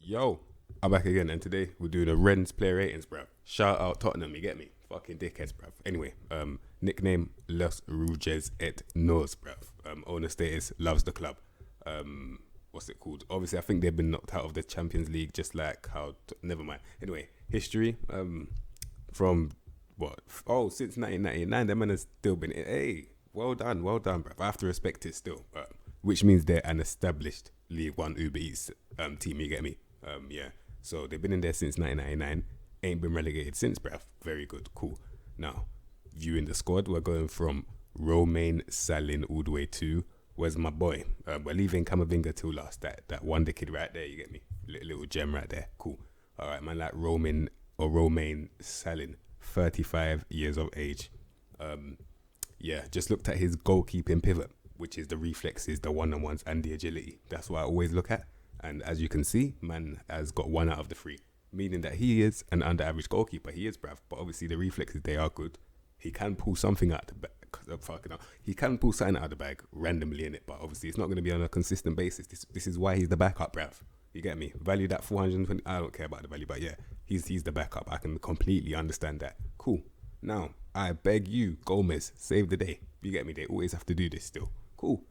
Yo, I'm back again, and today we're doing a Rennes player ratings, bruv. Shout out Tottenham, you get me? Fucking dickheads, bruv. Anyway, nickname Los Rouges et Nos, bruv. Owner status loves the club. What's it called? Obviously, I think they've been knocked out of the Champions League, just like how. Never mind. Anyway, history. From what? Oh, since 1999, them man has still been. Hey, well done, bruv. I have to respect it still, which means they're an established League One Uber Eats team. You get me? Yeah. So they've been in there since 1999. Ain't been relegated since, bruv. Very good. Cool. Now, viewing the squad, we're going from Romain Salin all the way to, where's my boy? We're leaving Camavinga till last. That wonder kid right there, you get me? Little gem right there. Cool. All right, man, like Romain Salin, 35 years of age. Yeah, just looked at his goalkeeping pivot, which is the reflexes, the one-on-ones, and the agility. That's what I always look at. And as you can see, man has got 1 out of the 3, meaning that he is an under-average goalkeeper. He is, bruv. But obviously the reflexes, they are good. He can pull something out the bag. He can pull something out of the bag randomly in it, but obviously it's not going to be on a consistent basis. This is why he's the backup, bruv. You get me? Valued at 420. I don't care about the value, but yeah, he's the backup. I can completely understand that. Cool. Now, I beg you, Gomez, save the day. You get me? They always have to do this still. Cool.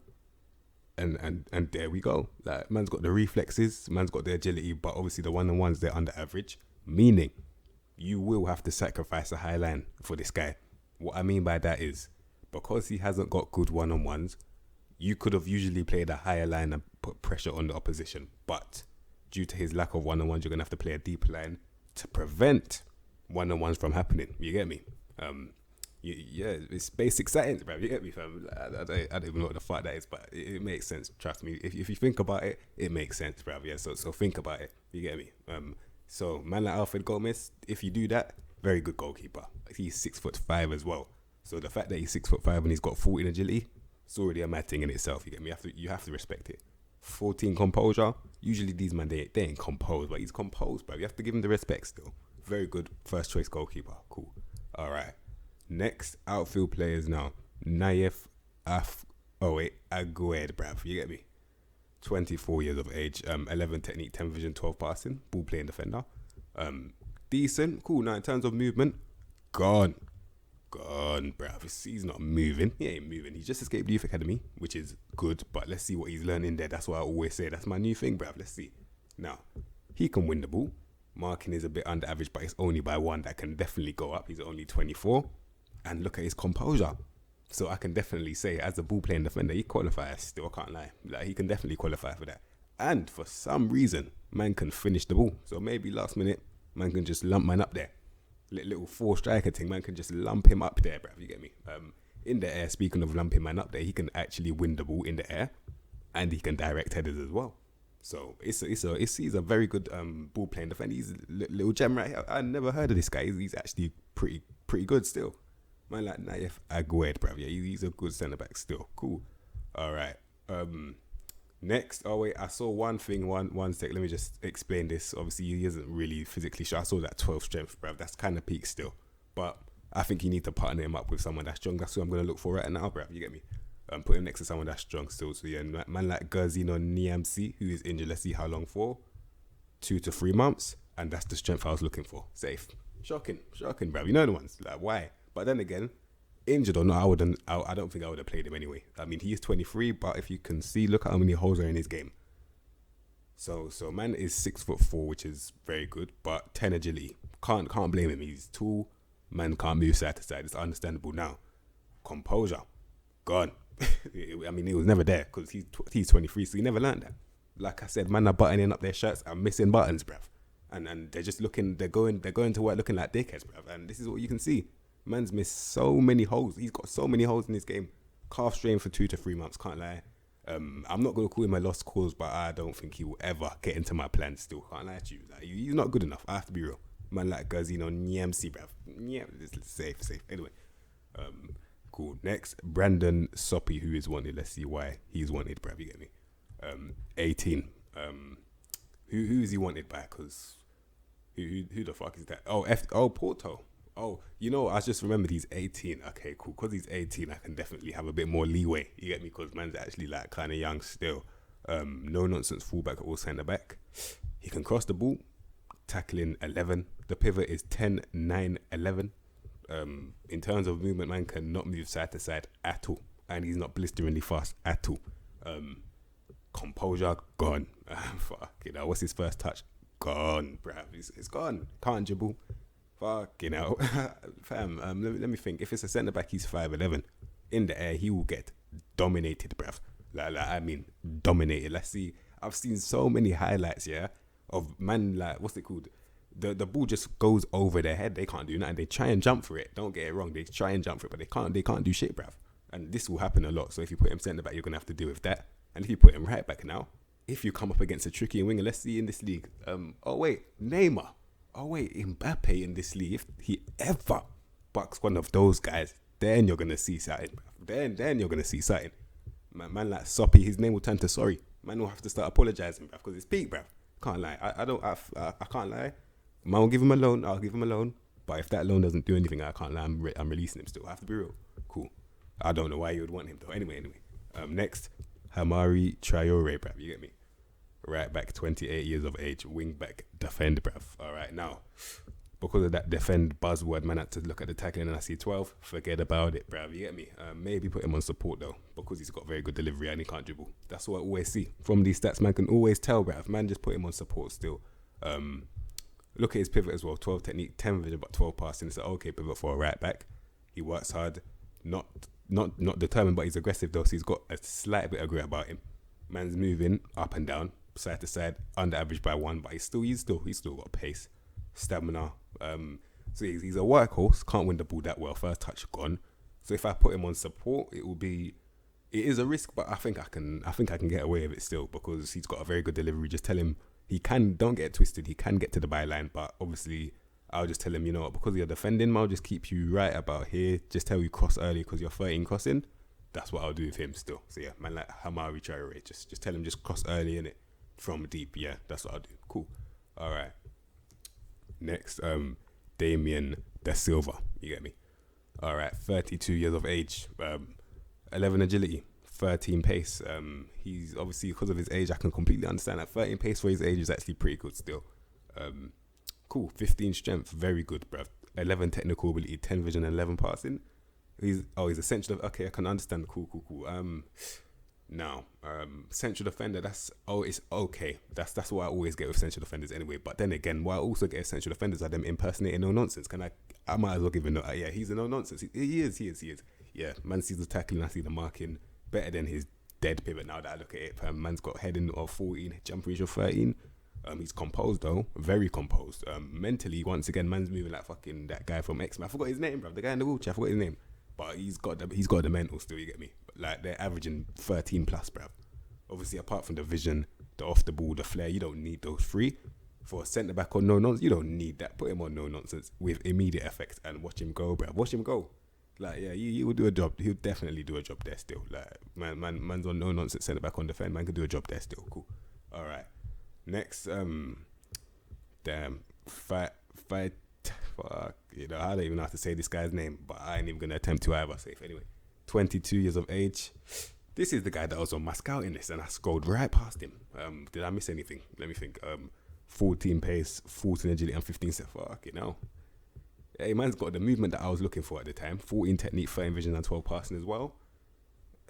And there we go. Like, man's got the reflexes, man's got the agility, but obviously the one-on-ones, they're under average, meaning you will have to sacrifice a high line for this guy. What I mean by that is, because he hasn't got good one-on-ones, you could have usually played a higher line and put pressure on the opposition, but due to his lack of one-on-ones, you're going to have to play a deeper line to prevent one-on-ones from happening. You get me? Yeah, it's basic science, bro. You get me, fam? I don't even know what the fuck that is, but it makes sense. Trust me. If you think about it, it makes sense, bro. Yeah, so think about it. You get me? So man like Alfred Gomez, if you do that, very good goalkeeper. He's 6'5" as well. So the fact that he's 6'5" and he's got 14 agility, it's already a mad thing in itself. You get me? You have to respect it. 14 composure. Usually these men they ain't composed, but he's composed, bro. You have to give him the respect still. Very good first choice goalkeeper. Cool. All right. Next outfield players now. Naif Agued, bruv. You get me? 24 years of age. 11 technique, 10 vision, 12 passing. Ball playing defender. Decent. Cool. Now in terms of movement, gone, bruv. He's not moving. He ain't moving. He just escaped the youth academy, which is good. But let's see what he's learning there. That's what I always say. That's my new thing, bruv. Let's see. Now, he can win the ball. Marking is a bit under average, but it's only by 1. That can definitely go up. He's only 24. And look at his composure. So I can definitely say, as a ball playing defender, he qualifies still, I can't lie. Like, he can definitely qualify for that. And for some reason, man can finish the ball. So maybe last minute, man can just lump man up there. Little 4-striker thing, man can just lump him up there, bruv. You get me? In the air, speaking of lumping man up there, he can actually win the ball in the air. And he can direct headers as well. So he's a very good ball playing defender. He's a little gem right here. I never heard of this guy. He's actually pretty good still. Man like Naif Agued, bruv. Yeah, he's a good centre back still. Cool. All right. Next. Oh wait, I saw one thing. One sec. Let me just explain this. Obviously, he isn't really physically sure. I saw that 12 strength, bruv. That's kind of peak still. But I think you need to partner him up with someone that's strong. That's who I'm gonna look for right now, bruv. You get me? Put him next to someone that's strong still. So yeah, man like Gerzino Niamsi, who is injured. Let's see how long for. 2 to 3 months, and that's the strength I was looking for. Safe. Shocking, bruv. You know the ones. Like, why? But then again, injured or not, I don't think I would have played him anyway. I mean, he is 23, but if you can see, look at how many holes are in his game. So man is 6'4", which is very good, but 10 agility. Can't blame him. He's tall. Man can't move side to side. It's understandable now. Composure, gone. I mean, it was never there because he's 23, so he never learned that. Like I said, man are buttoning up their shirts and missing buttons, bruv. And they're just looking. They're going to work looking like dickheads, bruv. And this is what you can see. Man's missed so many holes. He's got so many holes in his game. Calf strain for 2 to 3 months. Can't lie. I'm not going to call him a lost cause, but I don't think he will ever get into my plans still. Can't lie to you. Like, he's not good enough. I have to be real. Man like Gerzino Niamsi, bruv. Yeah, safe. Anyway. Cool. Next, Brandon Soppy, who is wanted. Let's see why he's wanted, bruv. You get me? 18. Who is he wanted by? Because who the fuck is that? Oh, Porto. Oh, you know, I just remembered he's 18. Okay, cool. Because he's 18, I can definitely have a bit more leeway. You get me? Because man's actually like kind of young still. No nonsense fullback or centre back. He can cross the ball, tackling 11. The pivot is 10, 9, 11. In terms of movement, man cannot move side to side at all. And he's not blisteringly fast at all. Composure, gone. Fuck, what's his first touch? Gone, bruv. It's gone. Can't dribble. Fucking hell. Fam, let me think. If it's a centre back, he's 5'11". In the air, he will get dominated, bruv. I mean, dominated. Let's see. I've seen so many highlights, of man, what's it called? The ball just goes over their head. They can't do nothing. They try and jump for it. Don't get it wrong. They try and jump for it, but they can't do shit, bruv. And this will happen a lot. So if you put him centre back, you're going to have to deal with that. And if you put him right back now, if you come up against a tricky winger, let's see in this league. Neymar. Mbappe in this league. If he ever bucks one of those guys, then you're going to see something, bruv. Then you're going to see something. Man like Soppy, his name will turn to sorry. Man will have to start apologising, bruv, because it's peak, bruv. Can't lie. I can't lie. Man will give him a loan. I'll give him a loan. But if that loan doesn't do anything, I can't lie. I'm releasing him still. I have to be real. Cool. I don't know why you would want him though. Anyway. Next, Hamari Traore, bruv. You get me? Right back, 28 years of age. Wing back, defend, bruv. All right, now, because of that defend buzzword, man, I had to look at the tackling and I see 12. Forget about it, bruv. You get me? Maybe put him on support though, because he's got very good delivery and he can't dribble. That's what I always see. From these stats, man can always tell, bruv. Man, just put him on support still. Look at his pivot as well. 12 technique, 10 vision, but 12 passing. It's an okay pivot for a right back. He works hard. Not determined, but he's aggressive though. So he's got a slight bit of grit about him. Man's moving up and down, side to side, under average by 1, but he's still got pace, stamina. So he's a workhorse. Can't win the ball that well. First touch gone. So if I put him on support, it is a risk, but I think I can get away with it still because he's got a very good delivery. Just tell him he can. Don't get it twisted. He can get to the byline, but obviously I'll just tell him, because you're defending, I'll just keep you right about here. Just tell you cross early because you're 13 crossing. That's what I'll do with him still. So yeah, man, like Hamari Traore, just tell him just cross early innit, from deep. Yeah, that's what I'll do. Cool. All right. Next, Damien the Silver. You get me? All right. 32 years of age. 11 agility. 13 pace. He's obviously, because of his age, I can completely understand that 13 pace for his age is actually pretty good still. Cool. 15 strength, very good, bruv. 11 technical ability, 10 vision, 11 passing. He's essential. Okay, I can understand. Cool. Now, central defender. It's okay. That's what I always get with central defenders anyway. But then again, what I also get with central defenders are them impersonating no nonsense. I might as well give him yeah, he's a no nonsense. He is. Yeah, man sees the tackling, I see the marking better than his dead pivot. Now that I look at it, man's got heading of 14, jump reach of 13. He's composed though, very composed. Mentally, once again, man's moving like fucking that guy from X-Men. I forgot his name, bro. The guy in the wheelchair, I forgot his name. But he's got the mental still, you get me? Like, they're averaging 13 plus, bruv. Obviously, apart from the vision, the off the ball, the flair, you don't need those three. For a centre back on no nonsense, you don't need that. Put him on no nonsense with immediate effect and watch him go, bruv. Watch him go. Like, yeah, he will do a job. He'll definitely do a job there still. Like, man's on no nonsense, centre back on defend. Man can do a job there still. Cool. All right. Next, fuck, I don't even know how to say this guy's name, but I ain't even gonna attempt to either. Safe anyway. 22 years of age. This is the guy that was on my scouting list, and I scrolled right past him. Did I miss anything? Let me think. 14 pace, 14 agility, and 15 set. Fuck, Hey, man's got the movement that I was looking for at the time. 14 technique, 13 vision, and 12 passing as well.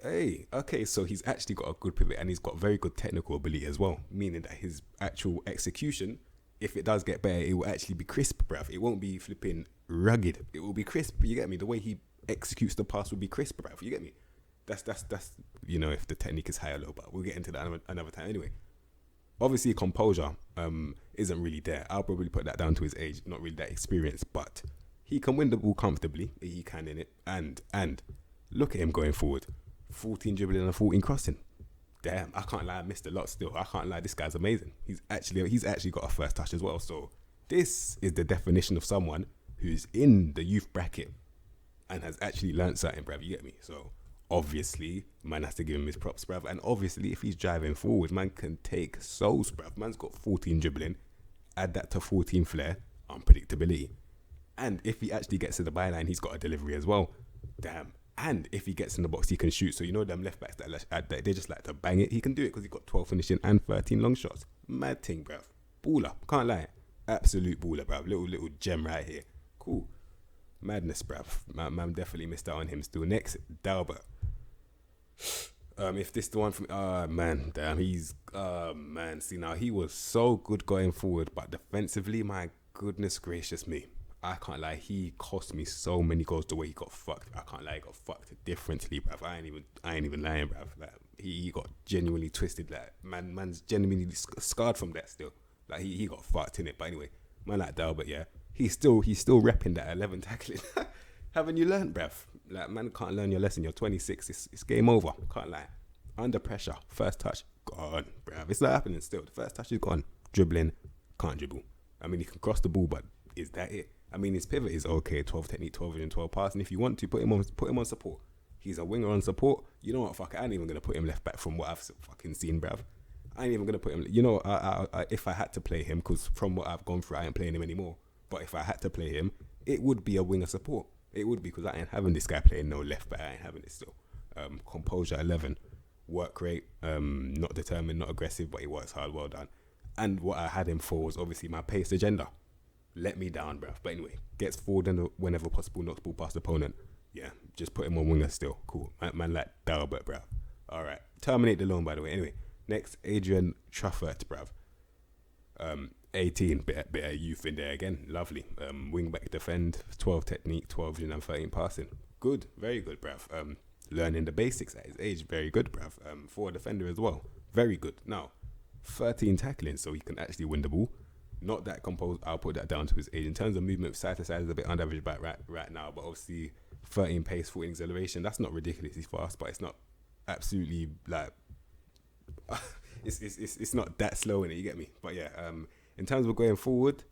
Hey, okay, so he's actually got a good pivot, and he's got very good technical ability as well, meaning that his actual execution, if it does get better, it will actually be crisp, bruv. It won't be flipping rugged. It will be crisp. You get me? The way he executes the pass will be crisp, bruv. You get me? That's if the technique is high or low, but we'll get into that another time. Anyway, obviously composure isn't really there. I'll probably put that down to his age, not really that experience, but he can win the ball comfortably. He can in it, and look at him going forward. 14 dribbling and 14 crossing. Damn, I can't lie, I missed a lot still. I can't lie, this guy's amazing. He's actually got a first touch as well. So this is the definition of someone who's in the youth bracket and has actually learnt something, bruv. You get me? So obviously, man has to give him his props, bruv. And obviously, if he's driving forward, man can take souls, bruv. Man's got 14 dribbling. Add that to 14 flair, unpredictability. And if he actually gets to the byline, he's got a delivery as well. Damn. And if he gets in the box, he can shoot. So them left backs that they just like to bang it. He can do it because he got 12 finishing and 13 long shots. Mad thing, bruv. Baller, can't lie. Absolute baller, bruv. Little gem right here. Cool. Madness, bruv. Man definitely missed out on him still. Next, Dalbert. If this the one from man, damn, he's man. See now, he was so good going forward, but defensively, my goodness gracious me, I can't lie. He cost me so many goals the way he got fucked. I can't lie, he got fucked differently, bruv. I ain't even lying, bruv. Like he got genuinely twisted. Like man's genuinely scarred from that still. Like he got fucked in it. But anyway, man like Dalbert, yeah, he's still repping that 11 tackling. Haven't you learned, bruv? Like, man can't learn your lesson. You're 26. It's game over. Can't lie. Under pressure. First touch. Gone, bruv. It's not happening still. The first touch is gone. Dribbling. Can't dribble. I mean, he can cross the ball, but is that it? I mean, his pivot is okay. 12 technique, 12 vision, 12 pass. And if you want to, put him on support. He's a winger on support. You know what? Fuck it. I ain't even going to put him left back from what I've fucking seen, bruv. I ain't even going to put him... You know, I if I had to play him, because from what I've gone through, I ain't playing him anymore. But if I had to play him, it would be a winger support. It would be, because I ain't having this guy playing no left back. I ain't having it still. Composure 11, work rate, not determined, not aggressive, but he works hard. Well done. And what I had him for was obviously my pace agenda. Let me down, bruv. But anyway, gets forward whenever possible, knocks ball past opponent. Yeah, just put him on winger still. Cool. Man like Dalbert, bruv. All right. Terminate the loan, by the way. Anyway, next, Adrian Trafford, bruv. 18, bit of youth in there again. Lovely. Wing back defend, 12 technique, 12 vision and 13 passing. Good, very good, bruv. Learning the basics at his age, very good, bruv. For a defender as well, very good. Now, 13 tackling, so he can actually win the ball. Not that composed. I'll put that down to his age. In terms of movement, side to side is a bit under average back right now, but obviously 13 pace, 14 acceleration. That's not ridiculously fast, but it's not absolutely like it's not that slow in it. You get me? But yeah, in terms of going forward,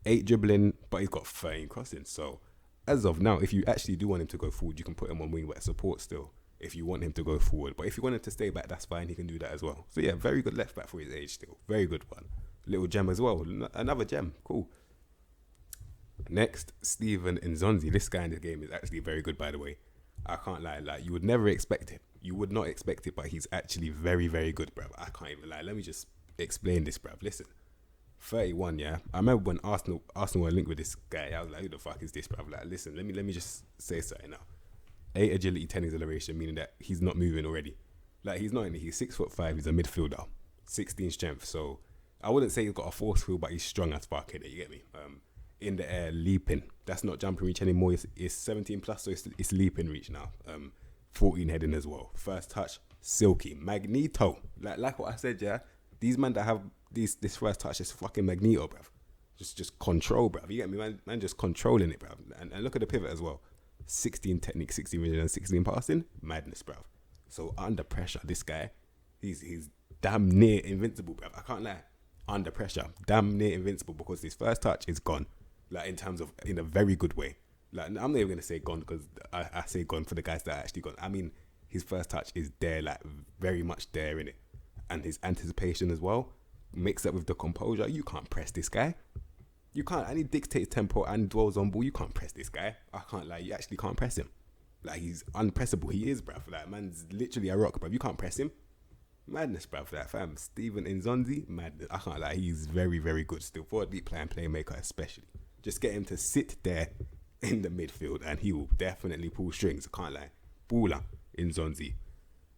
8 dribbling, but he's got 13 crossing. So as of now, if you actually do want him to go forward, you can put him on wing back support still. If you want him to go forward, but if you want him to stay back, that's fine. He can do that as well. So yeah, very good left back for his age still. Very good one. Little gem as well. Another gem. Cool. Next, Steven Nzonzi. This guy in the game is actually very good, by the way. I can't lie. Like, you would never expect it. You would not expect it, but he's actually very, very good, bruv. I can't even lie. Let me just explain this, bruv. Listen. 31, yeah. I remember when Arsenal were linked with this guy. I was like, who the fuck is this, bruv? Like, listen, let me just say something now. 8 agility, 10 acceleration, meaning that he's not moving already. Like, he's 6'5", he's a midfielder. 16 strength, so I wouldn't say he's got a force field, but he's strong as fuck, you get me? In the air, leaping. That's not jumping reach anymore. It's 17 plus, so it's leaping reach now. 14 heading as well. First touch, silky. Magneto. Like what I said, yeah? These men that have this first touch is fucking Magneto, bruv. Just control, bruv. You get me? Man just controlling it, bruv. And look at the pivot as well. 16 technique, 16 vision, and 16 passing. Madness, bruv. So under pressure, this guy, he's damn near invincible, bruv. I can't lie. Under pressure, damn near invincible, because his first touch is gone. Like, in a very good way. Like, I'm not even going to say gone, because I say gone for the guys that are actually gone. I mean, his first touch is there, like, very much there, innit? And his anticipation as well, mixed up with the composure. You can't press this guy. You can't. And he dictates tempo and dwells on ball. You can't press this guy. I can't, like, you actually can't press him. Like, he's unpressable. He is, bruv. Like, man's literally a rock, bruv. You can't press him. Madness, bruv. That fam. Steven Nzonzi, madness. I can't lie. He's very, very good still. For a deep playmaker especially. Just get him to sit there in the midfield and he will definitely pull strings. I can't lie. Baller, Nzonzi.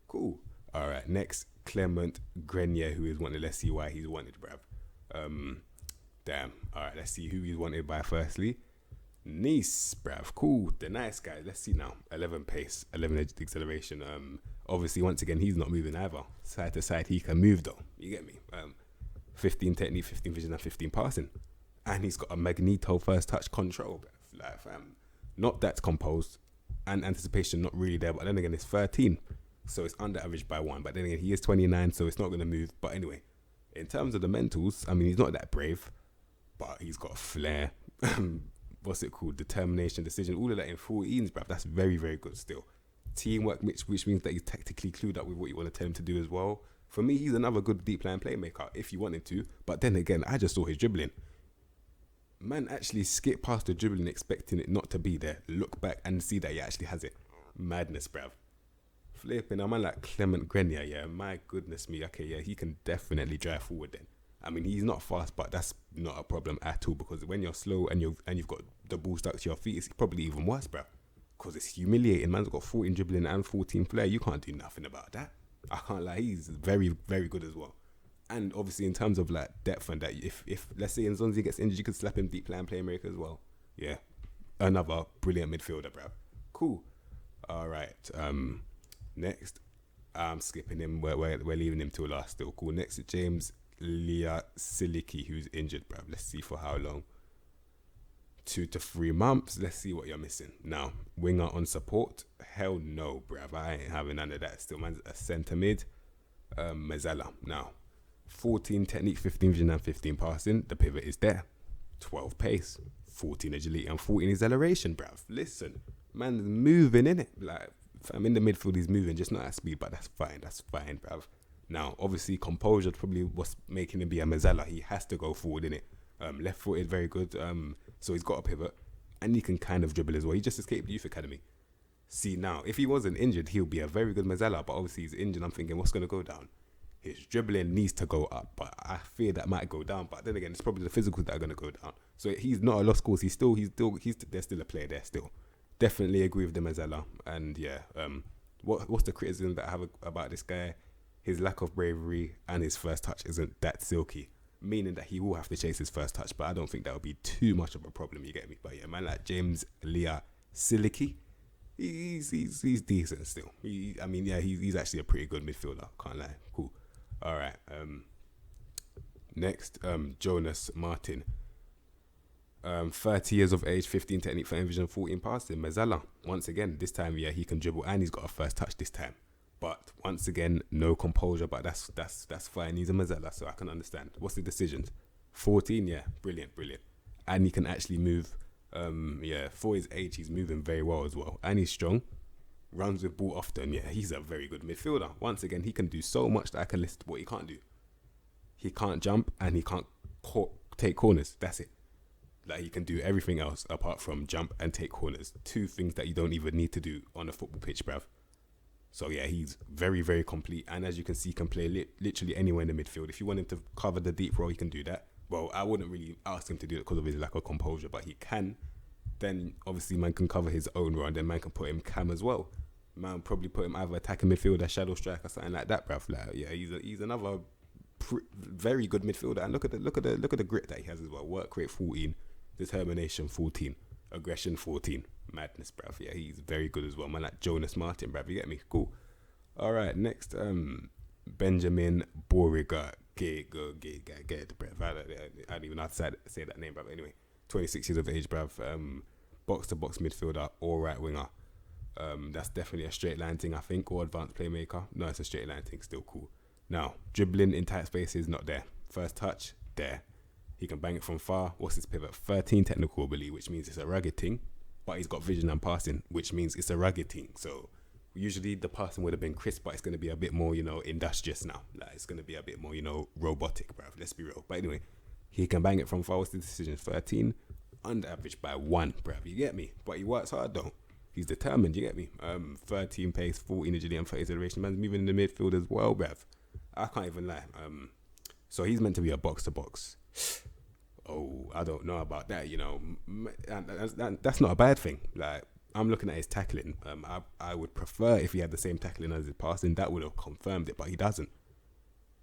Cool. All right. Next, Clement Grenier, who is wanted. Let's see why he's wanted, bruv. Damn. All right. Let's see who he's wanted by firstly. Nice, bruv. Cool. The nice guy. Let's see now. 11 pace, 11 acceleration. Obviously, once again, he's not moving either. Side to side, he can move though. You get me? 15 technique, 15 vision, and 15 passing. And he's got a Magneto first touch control, bruv. Like, fam, not that composed. And anticipation not really there. But then again, it's 13. So it's under average by 1. But then again, he is 29, so it's not going to move. But anyway, in terms of the mentals, I mean, he's not that brave. But he's got flair. What's it called? Determination, decision. All of that in 14s, bruv. That's very, very good still. Teamwork, which means that he's tactically clued up with what you want to tell him to do as well. For me, he's another good deep line playmaker if you wanted to. But then again, I just saw his dribbling. Man actually skipped past the dribbling expecting it not to be there. Look back and see that he actually has it. Madness, bruv. Flipping, a man like Clement Grenier, yeah. My goodness me. Okay, yeah, he can definitely drive forward then. I mean, he's not fast, but that's not a problem at all, because when you're slow and you've got the ball stuck to your feet, it's probably even worse, bro. Because it's humiliating. Man's got 14 dribbling and 14 flair. You can't do nothing about that. I can't lie. He's very, very good as well. And obviously, in terms of like depth and that, if let's say Nzonzi gets injured, you could slap him deep playing playmaker as well. Yeah, another brilliant midfielder, bro. Cool. All right. Next, I'm skipping him. We're leaving him till last. Still cool. Next is James Leah Siliki, who's injured, bro. Let's see for how long. 2 to 3 months. Let's see what you're missing. Now, winger on support. Hell no, bruv. I ain't having none of that. Still, man's a centre mid. Mezzala. Now, 14 technique, 15 vision, and 15 passing. The pivot is there. 12 pace, 14 agility, and 14 acceleration, bruv. Listen, man's moving in it. Like, I'm in the midfield, he's moving, just not at speed, but that's fine. That's fine, bruv. Now, obviously, composure probably what's making him be a Mezzala. He has to go forward in it. Left footed, very good. So he's got a pivot, and he can kind of dribble as well. He just escaped the youth academy. See, now, if he wasn't injured, he'll be a very good Mezzala, but obviously he's injured. I'm thinking, what's going to go down? His dribbling needs to go up, but I fear that might go down. But then again, it's probably the physicals that are going to go down. So he's not a lost cause. There's still a player there still. Definitely agree with the Mezzala. And yeah, what's the criticism that I have about this guy? His lack of bravery and his first touch isn't that silky, meaning that he will have to chase his first touch. But I don't think that would be too much of a problem. You get me? But yeah, man, like James Leah Siliki, he's decent still. He's actually a pretty good midfielder. Can't lie. Cool. All right. Next, Jonas Martin. 30 years of age, 15 technique, 14 vision, 14 passing. Mezzala. Once again, this time, yeah, he can dribble and he's got a first touch this time. But once again, no composure. But that's fine. He's a Mezzala, so I can understand. What's the decisions? 14, yeah, brilliant. And he can actually move. For his age, he's moving very well as well, and he's strong. Runs with ball often. Yeah, he's a very good midfielder. Once again, he can do so much that I can list what he can't do. He can't jump and he can't take corners. That's it. Like, he can do everything else apart from jump and take corners. 2 things that you don't even need to do on a football pitch, bruv. So yeah, he's very, very complete. And as you can see, he can play literally anywhere in the midfield. If you want him to cover the deep role, he can do that. Well, I wouldn't really ask him to do it because of his lack of composure, but he can. Then obviously man can cover his own role, and then man can put him cam as well. Man probably put him either attacking midfielder, shadow striker, something like that, bruv. Like, yeah, he's another very good midfielder. And look at the grit that he has as well. Work rate 14, determination 14, aggression 14. Madness, bruv. Yeah, he's very good as well. Man, like Jonas Martin, bruv. You get me? Cool. All right, next, Benjamin Boury. Get, bruv. I don't even know how to say that name, bruv. Anyway, 26 years of age, bruv. Box-to-box midfielder or right winger. That's definitely a straight line thing, I think, or advanced playmaker. No, it's a straight line thing. Still cool. Now, dribbling in tight spaces, not there. First touch, there. He can bang it from far. What's his pivot? 13 technical ability, which means it's a rugged thing. But he's got vision and passing, which means it's a rugged thing. So usually the passing would have been crisp, but it's going to be a bit more, industrious now. Like, it's going to be a bit more, robotic, bruv. Let's be real. But anyway, he can bang it from far. What's the decision? 13, under average by 1, bruv. You get me? But he works hard, though. He's determined, you get me? 13 pace, 14 agility, and 30 acceleration. Man's moving in the midfield as well, bruv. I can't even lie. So he's meant to be a box-to-box. Oh, I don't know about that, That's not a bad thing. Like, I'm looking at his tackling. I would prefer if he had the same tackling as his passing. That would have confirmed it, but he doesn't.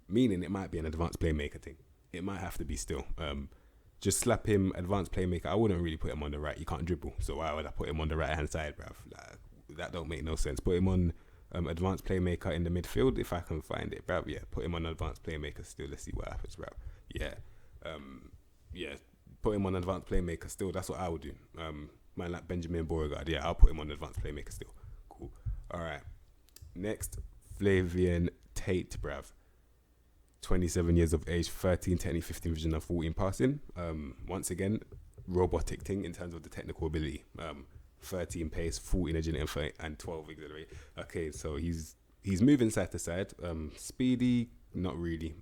Meaning it might be an advanced playmaker thing. It might have to be still. Just slap him advanced playmaker. I wouldn't really put him on the right. He can't dribble. So why would I put him on the right-hand side, bruv? Like, that don't make no sense. Put him on advanced playmaker in the midfield if I can find it, bruv. Yeah, put him on advanced playmaker still. Let's see what happens, bruv. Yeah, put him on advanced playmaker still. That's what I would do. Man like Benjamin Beauregard, yeah, I'll put him on advanced playmaker still. Cool. All right. Next, Flavian Tate, bruv. 27 years of age, 13 technique, 15 vision, and 14 passing. Once again, robotic thing in terms of the technical ability. 13 pace, 14 agility, and 12 acceleration. Okay, so he's moving side to side. Speedy, not really.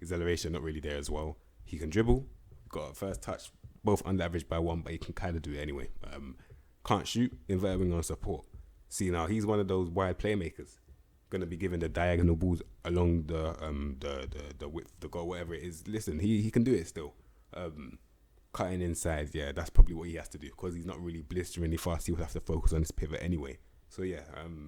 Acceleration, not really there as well. He can dribble. Got a first touch, both under average by 1, but he can kind of do it anyway. Can't shoot, inverted wing on support. See, now he's one of those wide playmakers. gonna be giving the diagonal balls along the width, the goal, whatever it is. Listen, he can do it still. Cutting inside, yeah, that's probably what he has to do because he's not really blisteringly fast. He will have to focus on his pivot anyway. So yeah,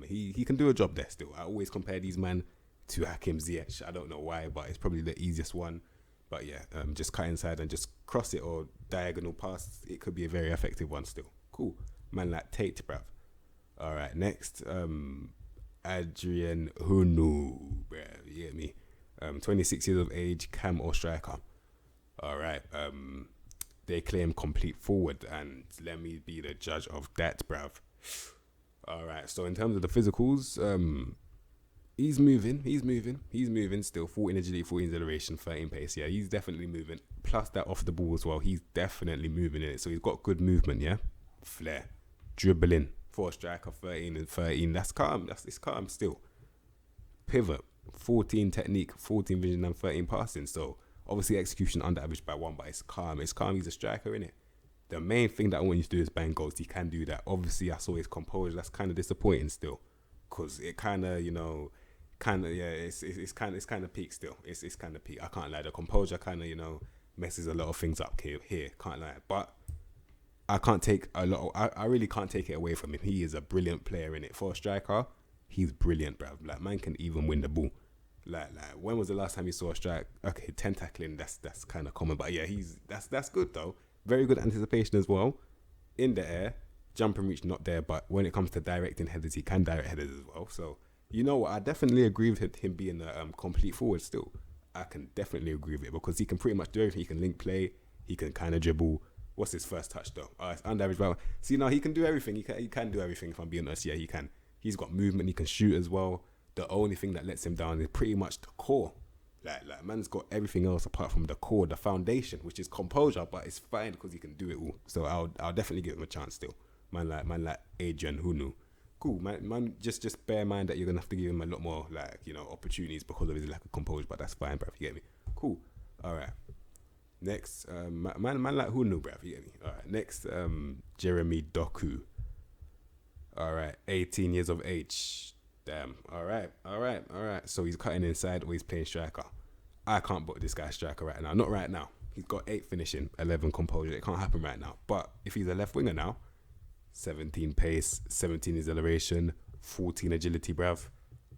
he can do a job there still. I always compare these man to Hakim Ziyech. I don't know why, but it's probably the easiest one. But yeah, just cut inside and just cross it or diagonal pass. It could be a very effective one still. Cool. Man like Tate, bruv. All right, next, Adrian Hunu, bruv. You get me? 26 years of age, cam or striker. All right. They claim complete forward, and let me be the judge of that, bruv. All right. So in terms of the physicals, he's moving still. 14 agility, 14 acceleration, 13 pace. Yeah, he's definitely moving. Plus that off the ball as well. He's definitely moving in it. So he's got good movement, yeah. Flair. Dribbling. 4 striker, 13 and 13. That's calm. It's calm still. Pivot. 14 technique, 14 vision and 13 passing. So obviously execution under average by 1, but it's calm. It's calm. He's a striker, innit? The main thing that I want you to do is bang goals. He can do that. Obviously, I saw his composure. That's kind of disappointing still. Because it kind of, it's kind of peak still. It's kind of peak. I can't lie. The composure kind of, messes a lot of things up here. Can't lie. But I can't take a lot. I really can't take it away from him. He is a brilliant player in it. For a striker, he's brilliant, bruv. Like, man can even win the ball. Like, when was the last time you saw a strike? Okay, 10 tackling. That's kind of common. But yeah, that's good though. Very good anticipation as well. In the air, jump and reach not there. But when it comes to directing headers, he can direct headers as well. So you know what? I definitely agree with him being a complete forward still. I can definitely agree with it because he can pretty much do everything. He can link play. He can kind of dribble. What's his first touch though? It's under average. But see, now he can do everything. He can do everything. If I'm being honest, yeah, he can. He's got movement. He can shoot as well. The only thing that lets him down is pretty much the core. Like man's got everything else apart from the core, the foundation, which is composure. But it's fine because he can do it all. So I'll definitely give him a chance still. Man like Adrian Hunu. Cool, man. Just bear in mind that you're gonna have to give him a lot more opportunities because of his lack of composure. But that's fine, bruv. You get me? Cool. All right. Next, man like Hunu, bruv. You get me? All right. Next, Jeremy Doku. All right. 18 years of age. Damn. All right. So he's cutting inside or he's playing striker. I can't book this guy striker right now. Not right now. He's got 8 finishing, 11 composure. It can't happen right now. But if he's a left winger now, 17 pace, 17 acceleration, 14 agility, bruv.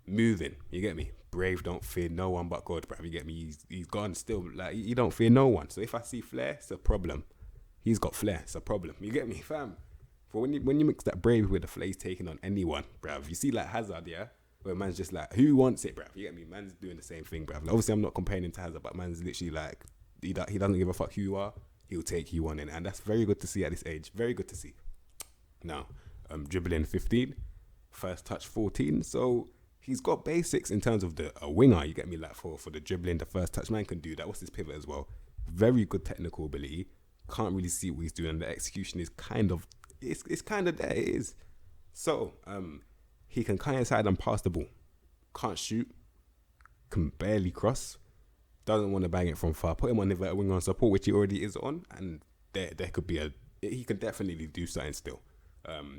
Moving. You get me? Brave, don't fear no one but God, bruv. You get me? He's gone still. Like, he don't fear no one. So if I see flair, it's a problem. He's got flair. It's a problem. You get me, fam? For when you mix that brave with the flair, he's taking on anyone, bruv. You see like Hazard, yeah? Where man's just like, who wants it, bruv? You get me? Man's doing the same thing, bruv. Like, obviously, I'm not comparing him to Hazard, but man's literally like, he doesn't give a fuck who you are. He'll take you on in. And that's very good to see at this age. Very good to see. Now, dribbling 15, first touch 14. So he's got basics in terms of a winger. You get me? Like for the dribbling, the first touch, man can do that. What's his pivot as well? Very good technical ability. Can't really see what he's doing. And the execution is kind of, it's kind of there. It is. So he can cut inside and pass the ball. Can't shoot. Can barely cross. Doesn't want to bang it from far. Put him on the winger on support, which he already is on, and there could be he can definitely do something still.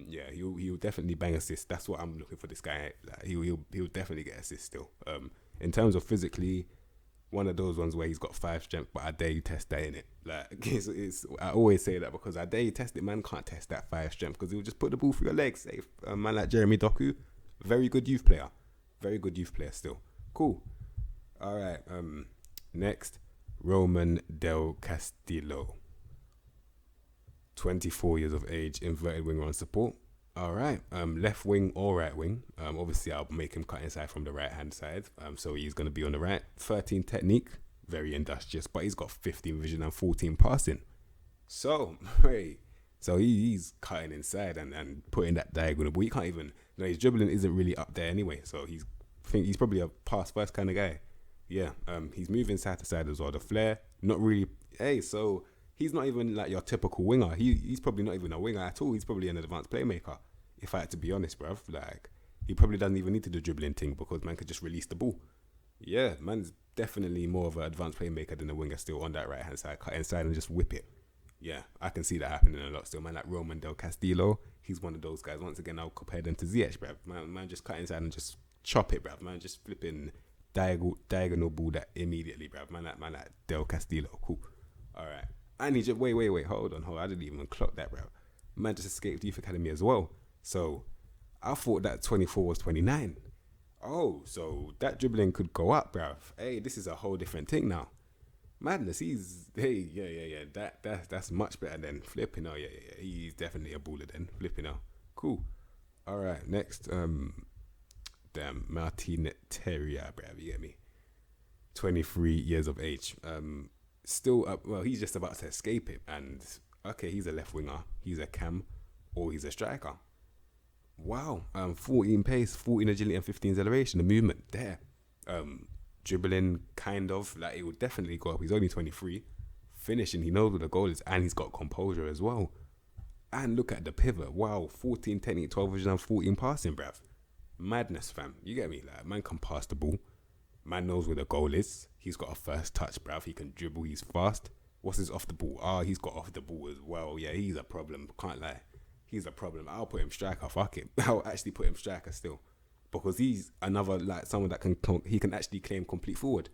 He'll definitely bang assists. That's what I'm looking for this guy. Like, he'll definitely get assists still. In terms of physically, one of those ones where he's got 5 strength, but I dare you test that in it. Like I always say that because I dare you test it. Man can't test that 5 strength because he'll just put the ball through your legs. Safe. Man like Jeremy Doku, very good youth player still. Cool. All right. Next, Roman Del Castillo. 24 years of age, inverted winger on support. All right. Left wing or right wing. Obviously, I'll make him cut inside from the right-hand side. So he's going to be on the right. 13 technique, very industrious, but he's got 15 vision and 14 passing. So, he's cutting inside and putting that diagonal. But he can't even, his dribbling isn't really up there anyway. So he's probably a pass-first kind of guy. Yeah. He's moving side to side as well. The flair, not really. So he's not even like your typical winger. He's probably not even a winger at all. He's probably an advanced playmaker, if I had to be honest, bruv. Like, he probably doesn't even need to do dribbling thing because man could just release the ball. Yeah, man's definitely more of an advanced playmaker than a winger still on that right-hand side. Cut inside and just whip it. Yeah, I can see that happening a lot still. Man like Roman Del Castillo, he's one of those guys. Once again, I'll compare them to Ziyech, bruv. Man just cut inside and just chop it, bruv, man. Just flipping diagonal ball that immediately, bruv. Man, that Del Castillo. Cool. All right. And he just, wait. Hold on. I didn't even clock that, bruv. Man just escaped youth academy as well. So I thought that 24 was 29. Oh, so that dribbling could go up, bruv. Hey, this is a whole different thing now. Madness. That's much better than flipping. Oh, yeah. He's definitely a baller then. Flipping out. Cool. All right. Next, Martin Terrier, bruv. You get me? 23 years of age. Still up. Well, he's just about to escape it. And okay, he's a left winger. He's a cam, or he's a striker. Wow. 14 pace, 14 agility, and 15 acceleration. The movement there. Dribbling, kind of, like, it will definitely go up. He's only 23. Finishing, he knows what the goal is, and he's got composure as well. And look at the pivot. Wow, 14 technique, 12 vision, and 14 passing, bruv. Madness, fam. You get me? Like, man can pass the ball. Man knows where the goal is. He's got a first touch, bruv. He can dribble. He's fast. What's his off the ball? He's got off the ball as well. Yeah, he's a problem. Can't lie. He's a problem. I'll put him striker. Fuck it. I'll actually put him striker still. Because he's another, like, someone that he can actually claim complete forward.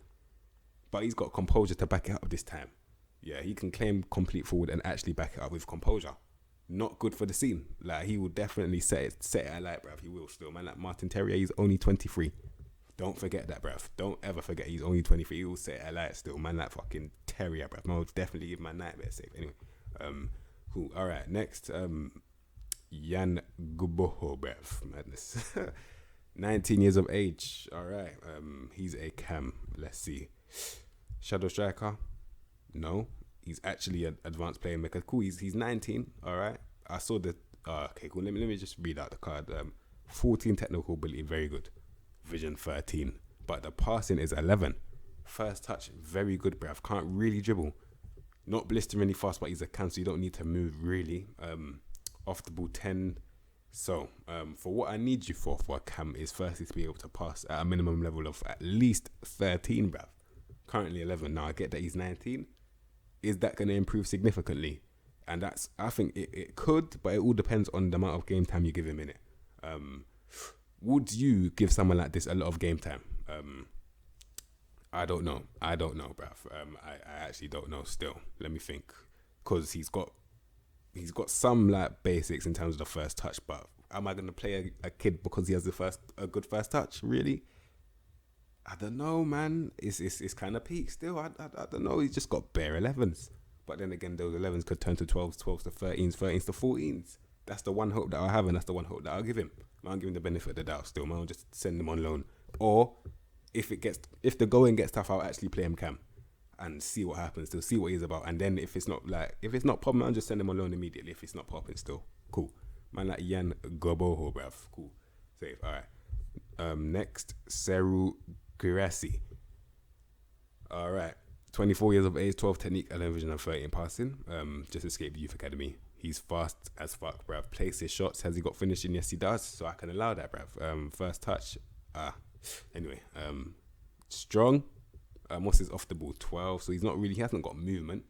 But he's got composure to back it up this time. Yeah, he can claim complete forward and actually back it up with composure. Not good for the scene. Like, he will definitely set it alight, bruv. He will still. Man, like Martin Terrier, he's only 23. Don't forget that, bruv. Don't ever forget he's only 23. He will set it alight still. Man, like fucking Terrier, bruv. Man, will definitely give my nightmare safe. Anyway, cool. All right, next, Jan Guboho, bruv. Madness. 19 years of age. All right. He's a cam. Let's see. Shadow striker. No. He's actually an advanced playmaker. Cool. He's 19. All right. I saw the. Okay. Cool. Let me just read out the card. 14 technical ability. Very good. Vision 13. But the passing is 11. First touch. Very good, bruv. Can't really dribble. Not blisteringly fast, but he's a cam, so you don't need to move really. Off the ball 10. So, for what I need you for a cam is firstly to be able to pass at a minimum level of at least 13, bruv. Currently 11. Now, I get that he's 19. Is that going to improve significantly? And I think it could, but it all depends on the amount of game time you give him in it. Would you give someone like this a lot of game time? I don't know, bruv. I actually don't know still. Let me think. Because he's got some like basics in terms of the first touch, but am I going to play a kid because he has a good first touch? Really? I don't know, man. It's kind of peak still. I don't know. He's just got bare 11s. But then again, those 11s could turn to 12s, 12s to 13s, 13s to 14s. That's the one hope that I have, and that's the one hope that I'll give him. I'll give him the benefit of the doubt still. Man, I'll just send him on loan. Or if the going gets tough, I'll actually play him cam and see what happens. To see what he's about. And then if it's not popping, I'll just send him on loan immediately. If it's not popping still, cool. Man, like Jan Goboho, bruv. Cool. Safe. All right. Next, Saru Girassi. All right. 24 years of age, 12 technique, 11 vision, and 13 passing. Just escaped the youth academy. He's fast as fuck, bruv. Places shots. Has he got finishing? Yes, he does. So I can allow that, bruv. First touch. Anyway. Strong. What's his off the ball? 12. So he hasn't got movement.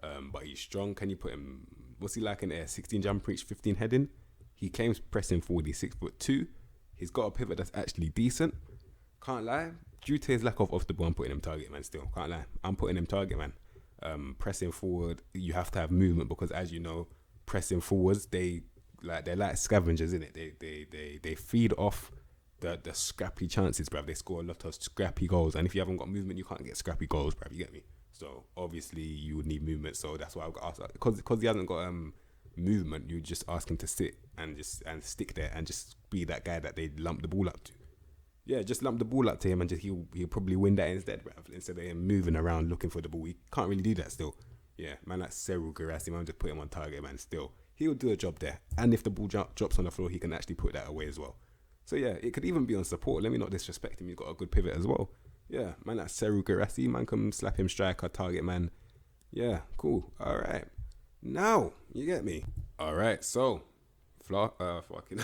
But he's strong. Can you put him? What's he like in air? 16 jump reach, 15 heading. He claims pressing 40, 6'2". He's got a pivot that's actually decent. Can't lie. Due to his lack of off the ball, I'm putting him target man still. Can't lie. I'm putting him target man. Pressing forward, you have to have movement because, as you know, pressing forwards, they're like scavengers, innit? They feed off the scrappy chances, bruv. They score a lot of scrappy goals, and if you haven't got movement, you can't get scrappy goals, bruv. You get me? So obviously you would need movement. So that's why I've got asked, because he hasn't got movement. You just ask him to sit and stick there and just be that guy that they lump the ball up to. Yeah, just lump the ball up to him and he'll probably win that instead, bruv. Instead of him moving around looking for the ball, he can't really do that still. Yeah, man, like Saru Girassi, man, just put him on target, man. Still, he'll do a job there. And if the ball drops on the floor, he can actually put that away as well. So yeah, it could even be on support. Let me not disrespect him. He's got a good pivot as well. Yeah, man, that's Saru Girassi. Man, come slap him striker, target man. Yeah, cool. All right. Now, you get me. All right, so, fucking,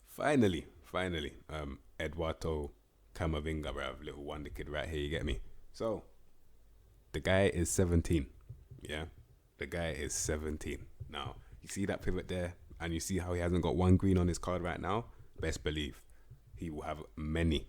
finally, Eduardo Camavinga, bruv, little wonder kid right here, you get me? So, the guy is 17, yeah? The guy is 17. Now, you see that pivot there, and you see how he hasn't got one green on his card right now? Best believe. he will have many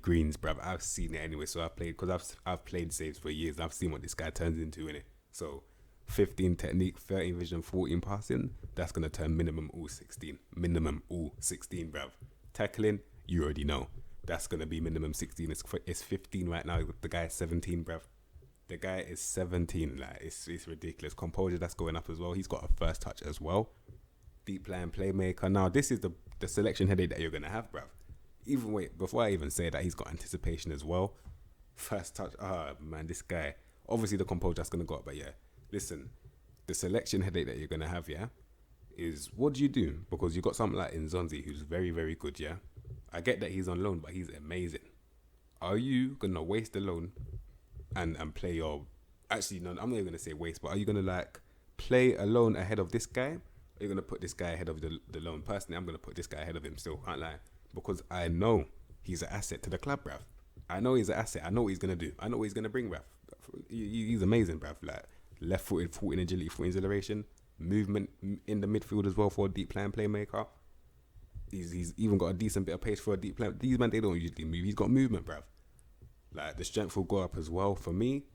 greens, bruv. I've seen it anyway. So I've played saves for years. I've seen what this guy turns into in it. So 15 technique, 13 vision, 14 passing. That's gonna turn minimum all 16. Minimum all 16, bruv. Tackling, you already know. That's gonna be minimum 16. It's 15 right now. The guy is 17, bruv. The guy is 17. Like it's ridiculous. Composure, that's going up as well. He's got a first touch as well. Deep line playmaker. Now this is the selection headache that you're gonna have, bruv. Before I even say that, he's got anticipation as well. First touch. Man, this guy. Obviously the composure that's gonna go up, but yeah. Listen, the selection headache that you're gonna have, yeah, is what do you do? Because you got something like Nzonzi who's very, very good, yeah. I get that he's on loan, but he's amazing. Are you gonna waste the loan and play your? Actually, no, I'm not even gonna say waste, but are you gonna like play a loan ahead of this guy? Or are you gonna put this guy ahead of the loan? Personally, I'm gonna put this guy ahead of him still. Can't lie, because I know he's an asset to the club, bruv. I know he's an asset. I know what he's gonna do. I know what he's gonna bring, bruv. He's amazing, bruv. Like left-footed, 14 agility, 14 acceleration, movement in the midfield as well for a deep line playmaker. He's even got a decent bit of pace for a deep player. These men, they don't usually move. He's got movement, bruv. Like the strength will go up as well. For me,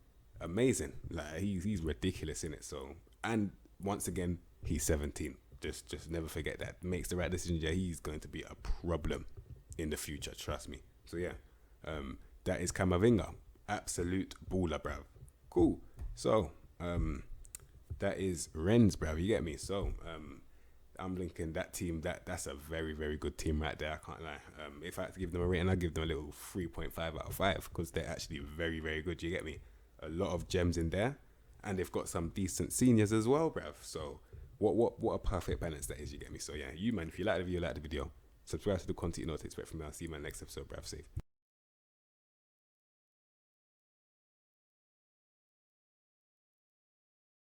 amazing. Like he's ridiculous in it. So, and once again, he's 17. Just never forget that. Makes the right decision. Yeah, he's going to be a problem in the future. Trust me. So yeah, that is Camavinga. Absolute baller, bruv. Cool. So that is Rennes, bruv. You get me? So I'm linking that team. That's a very, very good team right there. I can't lie. If I had to give them a rating, I'd give them a little 3.5 out of 5 because they're actually very, very good. You get me? A lot of gems in there, and they've got some decent seniors as well, bruv. So what a perfect balance that is. You get me? So yeah, you man, if you like the video, subscribe to the content. You know what to expect from me. I'll see you in my next episode, bruv. Safe.